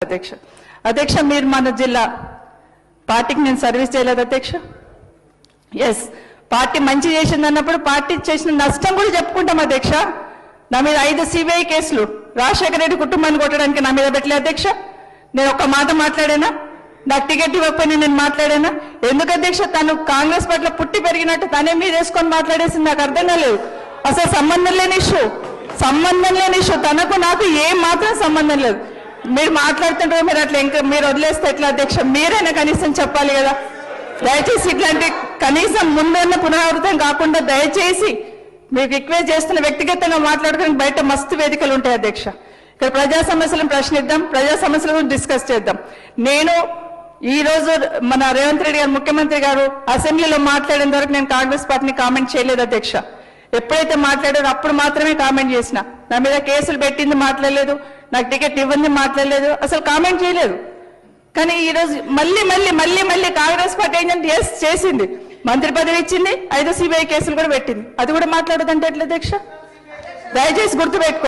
అధ్యక్ష. అధ్యక్ష, మీరు మన జిల్లా పార్టీకి నేను సర్వీస్ చేయలేదు అధ్యక్ష. ఎస్, పార్టీ మంచి చేసింది అన్నప్పుడు పార్టీ చేసిన నష్టం కూడా చెప్పుకుంటాం అధ్యక్ష. నా మీద 5 CBI కేసులు రాజశేఖర రెడ్డి కుటుంబాన్ని కొట్టడానికి నా మీద పెట్టలేదు అధ్యక్ష. నేను ఒక్క మాట మాట్లాడానా? నాకు టికెట్ ఇవ్వకపోయినా నేను మాట్లాడానా? ఎందుకు అధ్యక్ష? తను కాంగ్రెస్ పట్ల పుట్టి పెరిగినట్టు తనే మీద వేసుకొని మాట్లాడేసింది. నాకు అర్థం కాలేదు. అసలు సంబంధం లేని ఇష్యూ, తనకు నాకు ఏం మాత్రం సంబంధం లేదు. మీరు మాట్లాడుతుంటే మీరు అట్లా ఇంకా మీరు వదిలేస్తే ఎట్లా అధ్యక్ష? మీరైనా కనీసం చెప్పాలి కదా. దయచేసి ఇట్లాంటి కనీసం ముందున్న పునరావృతం కాకుండా దయచేసి మీకు రిక్వెస్ట్ చేస్తున్న, వ్యక్తిగతంగా మాట్లాడుకోవడానికి బయట మస్తు వేదికలు ఉంటాయి అధ్యక్ష. ఇక్కడ ప్రజా సమస్యలను ప్రశ్నిద్దాం, ప్రజా సమస్యల గురించి డిస్కస్ చేద్దాం. నేను ఈ రోజు మన రేవంత్ రెడ్డి గారు ముఖ్యమంత్రి గారు అసెంబ్లీలో మాట్లాడిన వరకు నేను కాంగ్రెస్ పార్టీని కామెంట్ చేయలేదు అధ్యక్ష. ఎప్పుడైతే మాట్లాడారో అప్పుడు మాత్రమే కామెంట్ చేసిన. నా మీద కేసులు పెట్టింది మాట్లాడలేదు, నాకు టికెట్ ఇవ్వండి మాట్లాడలేదు, అసలు కామెంట్ చేయలేదు. కానీ ఈ రోజు మళ్ళీ కాంగ్రెస్ పార్టీ ఏంటంటే ఎస్ చేసింది, మంత్రి పదవి ఇచ్చింది, 5 CBI కేసులు కూడా పెట్టింది. అది కూడా మాట్లాడదంటే ఎట్లా అధ్యక్ష? దయచేసి గుర్తుపెట్టుకో.